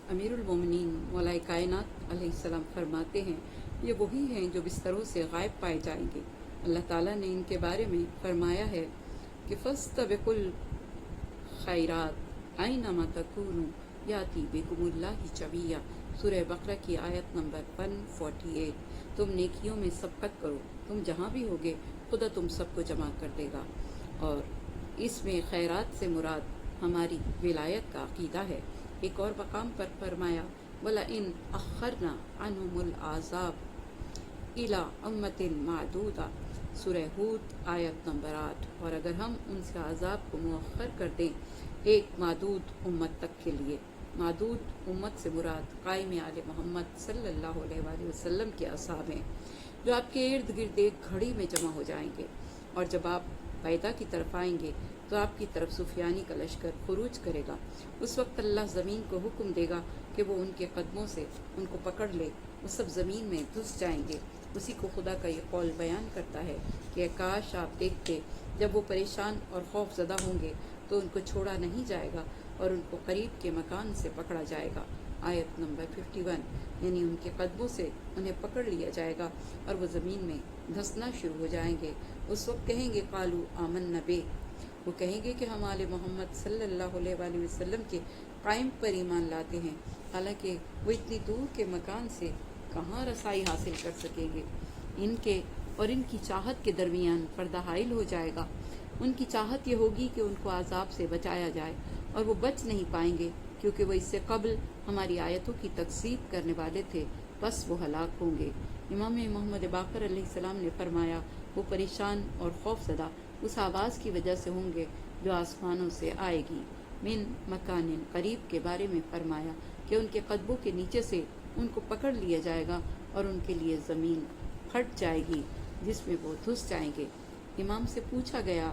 अमीरुल मोमिनीन मौलाए कायनात अलैहिस्सलाम फरमाते हैं, ये वही हैं जो बिस्तरों से गायब पाए जाएंगे। अल्लाह ताला ने इनके बारे में फरमाया है कि फस्तबिकुल खैरात ऐनमा तकूनु याती बिकुमुल्लाहि जमिया। सूरह बकरा की आयत नंबर 148। तुम नेकियों में सबकत करो, तुम जहाँ भी होगे खुदा तुम सबको जमा कर देगा। और इसमें खैरात से मुराद हमारी विलायत का अकीदा है। एक और मकाम पर फरमाया, वला इन अखरना अनहुमुल आज़ाब इला उम्मतिन मादूदा। सूरह हूद आयत नंबर 8। और अगर हम उनसे आज़ाब को मुअख्खर कर दें एक मादूद उम्मत तक के लिए। मादूद उम्मत से मुराद कायम आले मोहम्मद सल्लल्लाहु अलैहि वसल्लम के असहाब हैं, जो आपके इर्द गिर्द एक घड़ी में जमा हो जाएंगे। और जब आप पैदा की तरफ आएंगे तो आपकी तरफ सुफियानी का लश्कर खुरूज करेगा। उस वक्त अल्लाह ज़मीन को हुक्म देगा कि वो उनके कदमों से उनको पकड़ ले। वो सब ज़मीन में घुस जाएंगे। उसी को खुदा का ये कौल बयान करता है कि काश आप देखते जब वो परेशान और खौफजदा होंगे तो उनको छोड़ा नहीं जाएगा और उनको करीब के मकान से पकड़ा जाएगा। आयत नंबर 51। यानी उनके कदमों से उन्हें पकड़ लिया जाएगा और वो ज़मीन में धंसना शुरू हो जाएंगे। उस वक्त कहेंगे कालू आमन नबे, वो कहेंगे कि हम आले मोहम्मद सल्लल्लाहु अलैहि वसल्लम के कायम पर ईमान लाते हैं। हालांकि वो इतनी दूर के मकान से कहाँ रसाई हासिल कर सकेंगे। इनके और इनकी चाहत के दरमियान पर्दा हाइल हो जाएगा। उनकी चाहत ये होगी कि उनको आज़ाब से बचाया जाए और वो बच नहीं पाएंगे, क्योंकि वो इससे कबल हमारी आयतों की तकज़ीब करने वाले थे, बस वो हलाक होंगे। इमाम मोहम्मद बाक़र अलैहिस्सलाम ने फरमाया, वो परेशान और खौफज़दा उस आवाज़ की वजह से होंगे जो आसमानों से आएगी। मिन मकानिन करीब के बारे में फरमाया कि उनके कदमों के नीचे से उनको पकड़ लिया जाएगा और उनके लिए ज़मीन फट जाएगी जिसमें वो धुस जाएंगे। इमाम से पूछा गया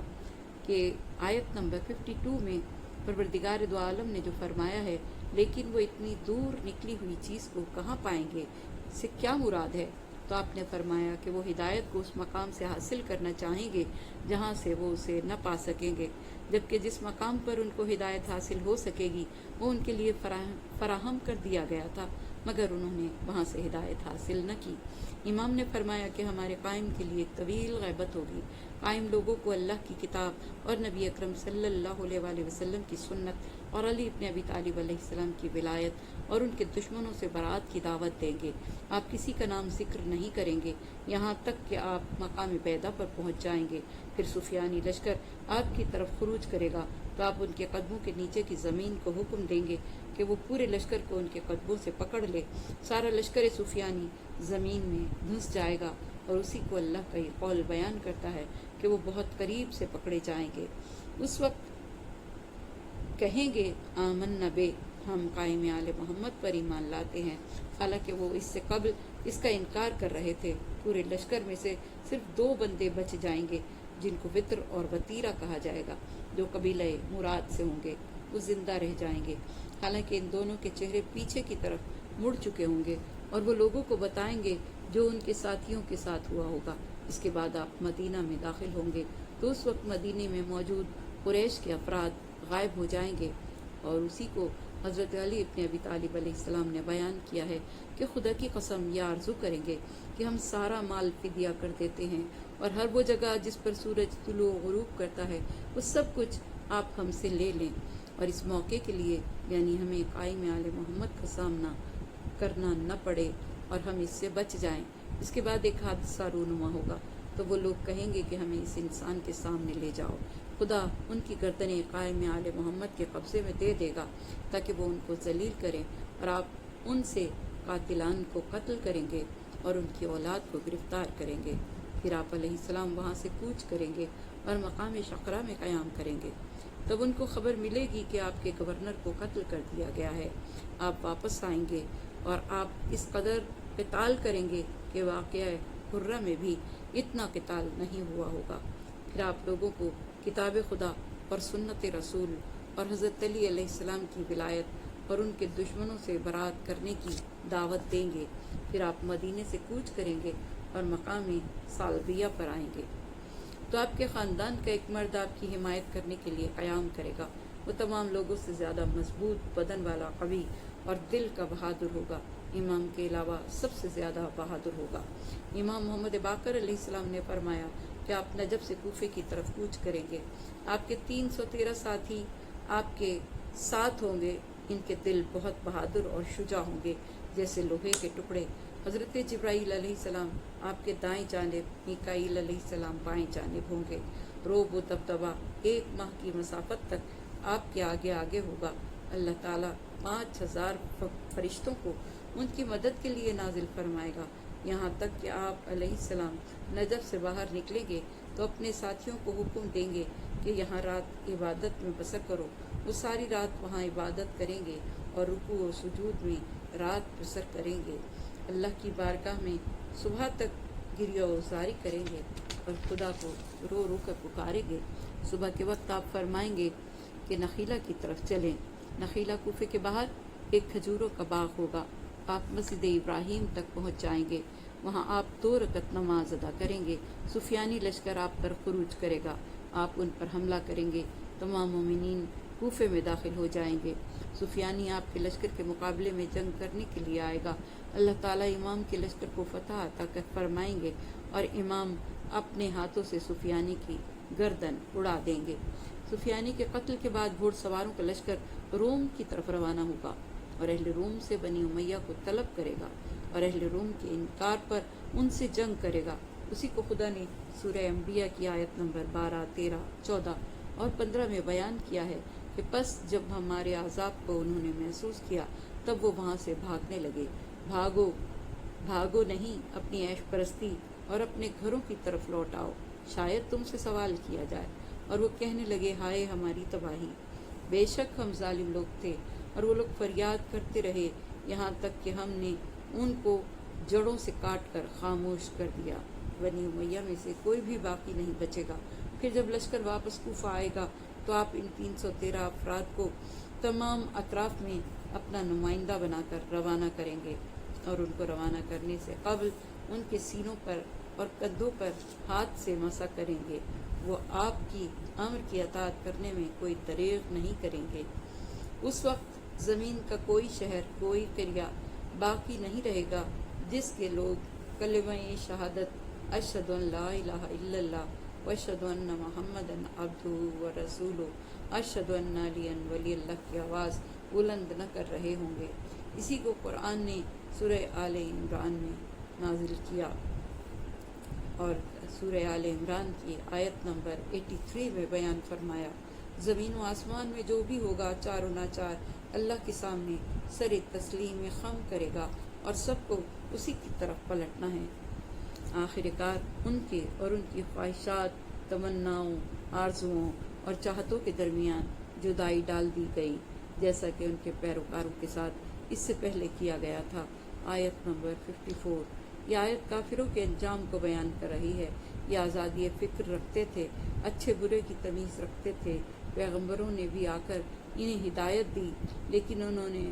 कि आयत नंबर 52 में परवरदिगार दो आलम ने जो फरमाया है, लेकिन वो इतनी दूर निकली हुई चीज़ को कहाँ पाएंगे, इससे क्या मुराद है? तो आपने फरमाया कि वो हिदायत को उस मकाम से हासिल करना चाहेंगे जहाँ से वो उसे न पा सकेंगे, जबकि जिस मकाम पर उनको हिदायत हासिल हो सकेगी वो उनके लिए फराहम कर दिया गया था, मगर उन्होंने वहाँ से हिदायत हासिल न की। इमाम ने फरमाया कि हमारे कायम के लिए एक तवील ग़ैबत होगी। कायम लोगों को अल्लाह की किताब और नबी अकरम सल्लल्लाहु अलैहि वसल्लम की सुन्नत और अली इब्न अबी तालिब अलैहिस्सलाम की विलायत और उनके दुश्मनों से बरात की दावत देंगे। आप किसी का नाम जिक्र नहीं करेंगे यहाँ तक कि आप मकाम पैदा पर पहुँच जाएंगे। फिर सुफियानी लश्कर आपकी तरफ खुरूज करेगा तो आप उनके कदमों के नीचे की ज़मीन को हुक्म देंगे कि वो पूरे लश्कर को उनके कदमों से पकड़ ले। सारा लश्कर सुफियानी ज़मीन में धंस जाएगा और उसी को अल्लाह का ये कौल बयान करता है कि वो बहुत करीब से पकड़े जाएंगे। उस वक्त कहेंगे आमन नबे, हम कायम आले मोहम्मद पर ईमान लाते हैं। हालांकि वो इससे कबल इसका इनकार कर रहे थे। पूरे लश्कर में से सिर्फ 2 बंदे बच जाएंगे जिनको वित्र और वतीरा कहा जाएगा, जो कबीला मुराद से होंगे। वो जिंदा रह जाएंगे। हालांकि इन दोनों के चेहरे पीछे की तरफ मुड़ चुके होंगे और वो लोगों को बताएंगे जो उनके साथियों के साथ हुआ होगा। इसके बाद आप मदीना में दाखिल होंगे तो उस वक्त मदीने में मौजूद कुरैश के अफराद गायब हो जाएंगे। और उसी को हज़रत अली इब्न अबी तालिब अलैहिस्सलाम ने बयान किया है कि खुदा की कसम ये आरज़ू करेंगे कि हम सारा माल फिदिया कर देते हैं और हर वो जगह जिस पर सूरज तुलू गुरूब करता है वो सब कुछ आप हमसे ले लें, और इस मौके के लिए यानी हमें कायम आले मोहम्मद का सामना करना न पड़े और हम इससे बच जाएं। इसके बाद एक हादसा रूनुमा होगा तो वो लोग कहेंगे कि हमें इस इंसान के सामने ले जाओ। खुदा उनकी गर्दनें कायम आले मोहम्मद के कब्ज़े में दे देगा ताकि वो उनको जलील करें और आप उनसे कातिलान को कत्ल करेंगे और उनकी औलाद को गिरफ्तार करेंगे। फिर आप अलैहिस्सलाम वहाँ से कूच करेंगे और मकाम शकरा में क़याम करेंगे। तब उनको खबर मिलेगी कि आपके गवर्नर को कत्ल कर दिया गया है। आप वापस आएंगे और आप इस कदर क़िताल करेंगे कि वाक़या हुर्रा में भी इतना क़िताल नहीं हुआ होगा। फिर आप लोगों को किताब खुदा और सुन्नत रसूल और हज़रत अली अलैहिस्सलाम की विलायत और उनके दुश्मनों से बरात करने की दावत देंगे। फिर आप मदीने से कूच करेंगे और मकाम सालबिया पर आएंगे तो आपके ख़ानदान का एक मर्द आपकी हिमायत करने के लिए क़याम करेगा। वो तमाम लोगों से ज़्यादा मजबूत बदन वाला, कवी اور دل کا بہادر ہوگا، امام کے علاوہ سب سے زیادہ بہادر ہوگا۔ امام محمد باقر علیہ السلام نے فرمایا کہ آپ نجف سے کوفے کی طرف کوچ کریں گے، آپ کے 313 ساتھی آپ کے ساتھ ہوں گے، ان کے دل بہت بہادر اور شجاع ہوں گے جیسے لوہے کے ٹکڑے۔ حضرت جبرائیل علیہ السلام آپ کے دائیں جانب، میکائیل علیہ السلام بائیں جانب ہوں گے۔ روب و دبدبہ 1 ماہ کی مسافت تک آپ کے آگے آگے ہوگا۔ اللہ تعالیٰ 5000 فرشتوں کو ان کی مدد کے لیے نازل فرمائے گا، یہاں تک کہ آپ علیہ السلام نجف سے باہر نکلیں گے تو اپنے ساتھیوں کو حکم دیں گے کہ یہاں رات عبادت میں بسر کرو۔ وہ ساری رات وہاں عبادت کریں گے اور رکوع و سجود میں رات بسر کریں گے، اللہ کی بارگاہ میں صبح تک گریہ وزاری کریں گے اور خدا کو رو رو کر پکاریں گے۔ صبح کے وقت آپ فرمائیں گے کہ نخیلہ کی طرف چلیں۔ نخیلہ کوفے کے باہر ایک کھجوروں کا باغ ہوگا، آپ مسجد ابراہیم تک پہنچ جائیں گے، وہاں آپ 2 رکعت نماز ادا کریں گے۔ سفیانی لشکر آپ پر خروج کرے گا، آپ ان پر حملہ کریں گے، تمام مومنین کوفے میں داخل ہو جائیں گے۔ سفیانی آپ کے لشکر کے مقابلے میں جنگ کرنے کے لیے آئے گا، اللہ تعالیٰ امام کے لشکر کو فتح عطا فرمائیں گے اور امام اپنے ہاتھوں سے سفیانی کی گردن اڑا دیں گے۔ سفیانی کے قتل کے بعد گھوڑ سواروں کا لشکر روم کی طرف روانہ ہوگا اور اہل روم سے بنی امیہ کو طلب کرے گا اور اہل روم کے انکار پر ان سے جنگ کرے گا۔ اسی کو خدا نے سورہ انبیاء کی آیت نمبر 12، 13، 14 اور 15 میں بیان کیا ہے کہ پس جب ہمارے عذاب کو انہوں نے محسوس کیا تب وہ وہاں سے بھاگنے لگے۔ بھاگو بھاگو نہیں، اپنی عیش پرستی اور اپنے گھروں کی طرف لوٹ آؤ، شاید تم سے سوال کیا جائے۔ اور وہ کہنے لگے، ہائے ہماری تباہی، بے شک ہم ظالم لوگ تھے۔ اور وہ لوگ فریاد کرتے رہے یہاں تک کہ ہم نے ان کو جڑوں سے کاٹ کر خاموش کر دیا، بنی امیہ میں سے کوئی بھی باقی نہیں بچے گا۔ پھر جب لشکر واپس کوفہ آئے گا تو آپ ان 313 افراد کو تمام اطراف میں اپنا نمائندہ بنا کر روانہ کریں گے اور ان کو روانہ کرنے سے قبل ان کے سینوں پر اور کندھوں پر ہاتھ سے مسح کریں گے۔ وہ آپ کی امر کی اطاعت کرنے میں کوئی دریغ نہیں کریں گے۔ اس وقت زمین کا کوئی شہر، کوئی قریہ باقی نہیں رہے گا جس کے لوگ کلمہ شہادت اشہد ان لا الہ الا اللہ واشہد ان محمدا عبدہ ورسولہ، اشہد ان علی ولی اللہ کی آواز بلند نہ کر رہے ہوں گے۔ اسی کو قرآن نے سورہ آل عمران میں نازل کیا اور سورہ آل عمران کی آیت نمبر 83 میں بیان فرمایا، زمین و آسمان میں جو بھی ہوگا چار و ناچار اللہ کے سامنے سر تسلیم خم کرے گا اور سب کو اسی کی طرف پلٹنا ہے۔ آخر کار ان کے اور ان کی خواہشات، تمناؤں، آرزوؤں اور چاہتوں کے درمیان جدائی ڈال دی گئی، جیسا کہ ان کے پیروکاروں کے ساتھ اس سے پہلے کیا گیا تھا۔ آیت نمبر 54۔ یہ آیت کافروں کے انجام کو بیان کر رہی ہے۔ یہ آزادی فکر رکھتے تھے، اچھے برے کی تمیز رکھتے تھے، پیغمبروں نے بھی آ کر انہیں ہدایت دی، لیکن انہوں نے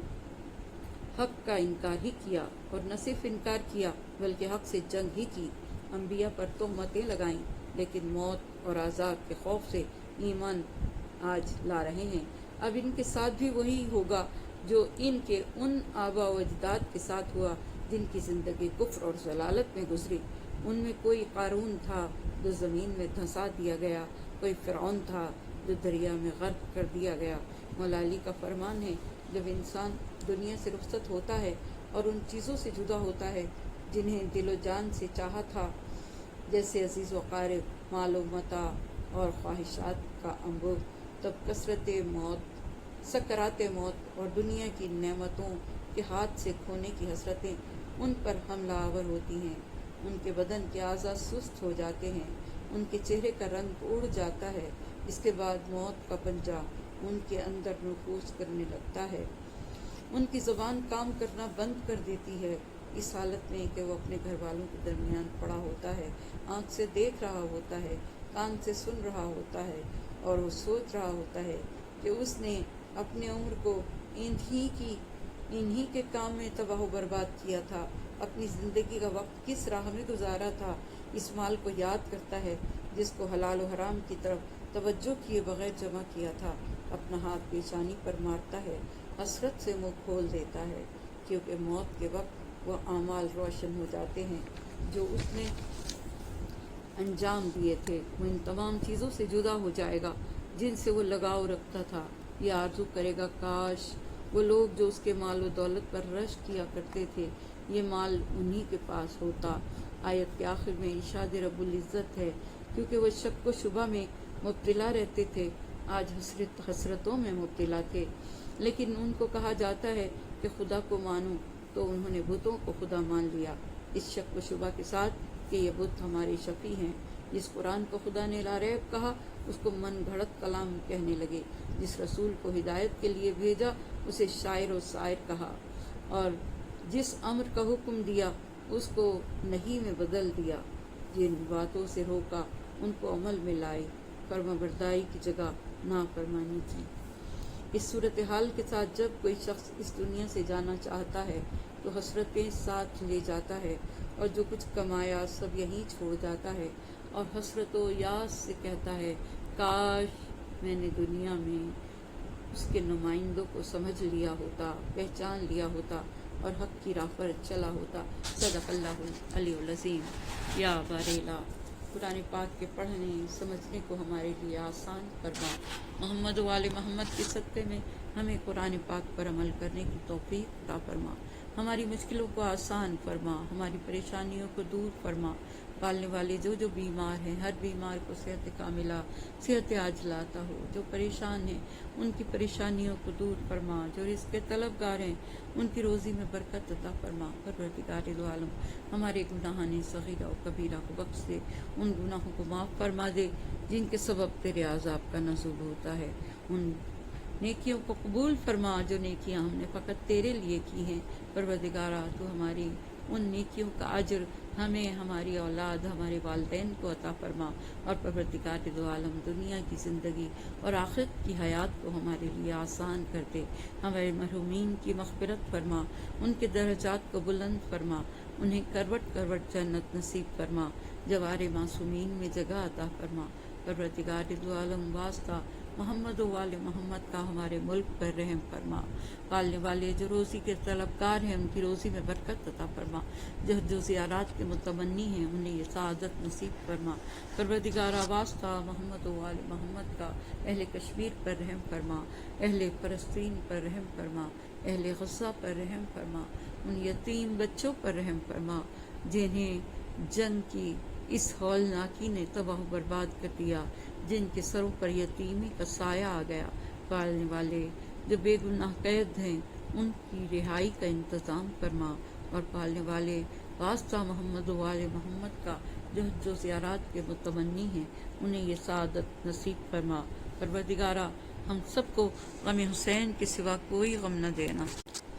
حق کا انکار ہی کیا، اور نہ صرف انکار کیا بلکہ حق سے جنگ ہی کی۔ انبیاء پر تہمتیں لگائیں، لیکن موت اور عذاب کے خوف سے ایمان آج لا رہے ہیں۔ اب ان کے ساتھ بھی وہی ہوگا جو ان کے ان آبا و اجداد کے ساتھ ہوا جن کی زندگی کفر اور ضلالت میں گزری۔ ان میں کوئی قارون تھا جو زمین میں دھنسا دیا گیا، کوئی فرعون تھا جو دریا میں غرق کر دیا گیا۔ مولا علی کا فرمان ہے، جب انسان دنیا سے رخصت ہوتا ہے اور ان چیزوں سے جدا ہوتا ہے جنہیں دل و جان سے چاہا تھا، جیسے عزیز و قارب، مال و متاع اور خواہشات کا انبوہ، تب کثرت موت، سکرات موت اور دنیا کی نعمتوں کے ہاتھ سے کھونے کی حسرتیں ان پر حملہ آور ہوتی ہیں۔ ان کے بدن کے اعضاء سست ہو جاتے ہیں، ان کے چہرے کا رنگ اڑ جاتا ہے، اس کے بعد موت کا پنجہ ان کے اندر نفوذ کرنے لگتا ہے، ان کی زبان کام کرنا بند کر دیتی ہے، اس حالت میں کہ وہ اپنے گھر والوں کے درمیان پڑا ہوتا ہے، آنکھ سے دیکھ رہا ہوتا ہے، کان سے سن رہا ہوتا ہے، اور وہ سوچ رہا ہوتا ہے کہ اس نے اپنے عمر کو انہی کے کام میں تباہ و برباد کیا تھا، اپنی زندگی کا وقت کس راہ میں گزارا تھا۔ اس مال کو یاد کرتا ہے جس کو حلال و حرام کی طرف توجہ کیے بغیر جمع کیا تھا، اپنا ہاتھ پیشانی پر مارتا ہے हसरत से मुंह खोल देता है, क्योंकि मौत के वक्त वो आमाल रोशन हो जाते हैं जो उसने अंजाम दिए थे। वो इन तमाम चीज़ों से जुदा हो जाएगा जिनसे वो लगाव रखता था। ये आरजू करेगा काश वो लोग जो उसके माल व दौलत पर रश किया करते थे, ये माल उन्हीं के पास होता। आयत के आखिर में इरशाद रब्बुल इज़्ज़त है, क्योंकि वो शक व शुबा में मुब्तला रहते थे, आज हसरतों में मुब्तला थे। लेकिन उनको कहा जाता है कि खुदा को मानो, तो उन्होंने बुतों को खुदा मान लिया, इस शक व शुबा के साथ कि ये बुत हमारे शफी हैं। जिस कुरान को खुदा ने लारैब कहा, उसको मन घड़त कलाम कहने लगे। जिस रसूल को हिदायत के लिए भेजा, उसे शायर और शायर कहा, और जिस अम्र का हुक्म दिया, उसको नहीं में बदल दिया। जिन बातों से रोका, उनको अमल में लाए, फर्माबरदारी की जगह नाफरमानी की। इस सूरत हाल के साथ जब कोई शख्स इस दुनिया से जाना चाहता है, तो हसरतें साथ ले जाता है, और जो कुछ कमाया सब यहीं छोड़ जाता है, और हसरतो यास से कहता है, काश मैंने दुनिया में उसके नुमाइंदों को समझ लिया होता, पहचान लिया होता, और हक की राह पर चला होता। सदक़ल्लाहुल अलीयुल अज़ीम। या बारेला, कुरान पाक के पढ़ने समझने को हमारे लिए आसान फरमा। मोहम्मद वाले मोहम्मद के सदक़े में हमें कुरान पाक पर अमल करने की तौफीक अता फरमा। हमारी मुश्किलों को आसान फरमा, हमारी परेशानियों को दूर फरमा। पालने वाले जो बीमार हैं, हर बीमार को सेहत कामिला, सेहत आजिला अता हो। जो परेशान हैं, उनकी परेशानियों को दूर फरमा। जो रिज़्क़ के तलबगार हैं, उनकी रोज़ी में बरकत अता फरमा। परवरदिगार दो आलम, हमारे गुनाहान सगीरा और कबीरा को बख्श दे, उन गुनाहों को माफ़ फरमा दे जिनके सबब तेरे अज़ाब का नज़ूल होता है। उन नेकियों को कबूल फरमा जो नेकियां हमने फ़कत तेरे लिए की हैं। परवरदिगारा, तो हमारी उन नेकियों का अजर हमें, हमारी औलाद, हमारे वालिदैन को अता फरमा। और परवरदिगार दो आलम, दुनिया की ज़िंदगी और आखिरत की हयात को हमारे लिए आसान कर दे। हमारे मरहूमीन की मग़फ़िरत फरमा, उनके दर्जात को बुलंद फरमा, उन्हें करवट करवट जन्नत नसीब फरमा। जवारे मासूमीन में जगह अता फरमा। परवरदिगार दो आलम, वास्ता मोहम्मद वाले मोहम्मद का हमारे मुल्क पर रहम फरमा। पालने वाले जो रोज़ी के तलबगार हैं, उनकी रोज़ी में बरकत अता फरमा। जो ज़ियारत के मुतमन्नी हैं, उन्हें ये सआदत नसीब फरमा। परवरदिगारा, वास्ता मोहम्मद वाले मोहम्मद का अहले कश्मीर पर रहम फरमा, अहले फ़लस्तीन पर रहम फरमा, अहले गज़ा पर रहम फरमा। उन यतीम बच्चों पर रहम फरमा जिन्हें जंग की इस हौलनाकी ने तबाह बर्बाद कर दिया, जिनके सरों पर यतीमी का साया आ गया। पालने वाले जो बेगुनाह कैद हैं, उनकी रिहाई का इंतज़ाम फरमा। और पालने वाले, वास्ता मोहम्मद वाले मोहम्मद का जो ज़ियारत के मुतमन्नी हैं, उन्हें ये सआदत नसीब फरमा। परवरदिगारा, हम सबको गम हुसैन के सिवा कोई गम न देना।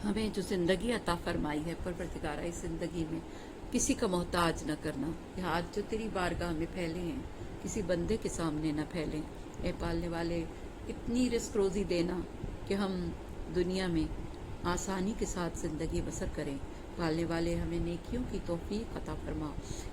हमें जो ज़िंदगी अता फरमाई है परवरदिगारा, इस ज़िंदगी में किसी का मोहताज न करना। ये हाथ जो तेरी बारगाह में फैले हैं, किसी बंदे के सामने न फैलें। ए पालने वाले, इतनी रिस्क रोज़ी देना कि हम दुनिया में आसानी के साथ ज़िंदगी बसर करें। पालने वाले, हमें नेकियों की तौफीक अता फरमा,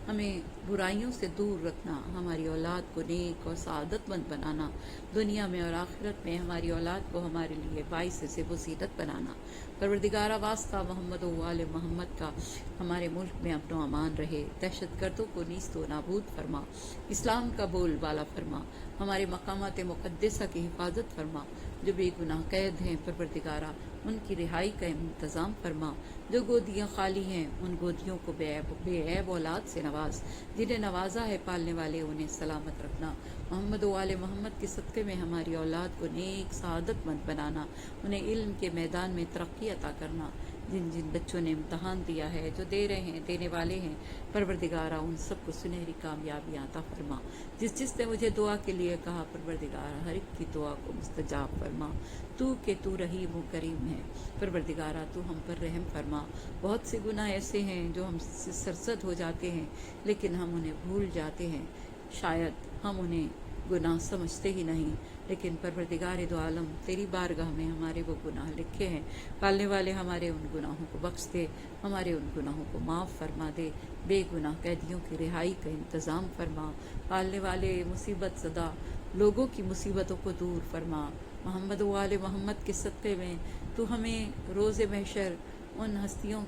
हमें बुराइयों से दूर रखना, हमारी औलाद को नेक और सआदतमंद बनाना, दुनिया में और आखिरत में हमारी औलाद को हमारे लिए बाइस से वसीलत बनाना। परवरदिगारा, वास्ता मोहम्मद वाले मोहम्मद का हमारे मुल्क में अमन अमान रहे। दहशतगर्दों को नीस्त व नाबूद फरमा, इस्लाम का बोलबाला फरमा, हमारे मकामात मुक़द्दसा की हिफाजत फरमा। जो बेगुनाह कैद हैं परवरदिगारा, उनकी रिहाई का इंतज़ाम फरमा। जो गोदियाँ खाली हैं, उन गोदियों को बेऐब औलाद से नवाज। जिन्हें नवाजा है पालने वाले, उन्हें सलामत रखना। मोहम्मद वाले मोहम्मद के सदक़े में हमारी औलाद को नेक सआदतमंद बनाना, उन्हें इल्म के मैदान में तरक्की अता करना। जिन जिन बच्चों ने इम्तहान दिया है, जो दे रहे हैं, देने वाले हैं, परवरदिगारा उन सबको सुनहरी कामयाबियाँ अता फरमा। जिसने मुझे दुआ के लिए कहा, परवरदिगारा हर एक की दुआ को मुस्तजाब फरमा। तू रहीम व करीम है। परवरदिगारा, तू हम पर रहम फरमा। बहुत से गुनाह ऐसे हैं जो हमसे सरसद हो जाते हैं, लेकिन हम उन्हें भूल जाते हैं। शायद हम उन्हें गुनाह समझते ही नहीं, लेकिन परवरदिगार दो आलम, तेरी बारगाह में हमारे वो गुनाह लिखे हैं। पालने वाले, हमारे उन गुनाहों को बख्श दे, हमारे उन गुनाहों को माफ़ फरमा दे। बेगुनाह कैदियों की रिहाई का इंतज़ाम फरमा। पालने वाले, मुसीबत ज़दा लोगों की मुसीबतों को दूर फरमा। मोहम्मद वाले मोहम्मद के सत्ते में تو ہمیں روز محشر ان ہستیوں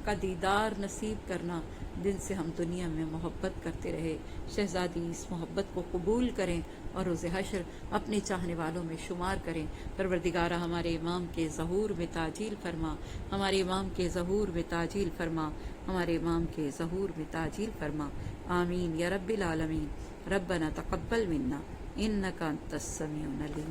کا دیدار نصیب کرنا جن سے ہم دنیا میں محبت کرتے رہے۔ شہزادی اس محبت کو قبول کریں اور روز حشر اپنے چاہنے والوں میں شمار کریں۔ پروردگارہ ہمارے امام کے ظہور میں تعجیل فرما، ہمارے امام کے ظہور میں تعجیل فرما، ہمارے امام کے ظہور میں تعجیل فرما۔ آمین یا رب العالمین۔ ربنا تقبل منا انک انت السمیع العلیم۔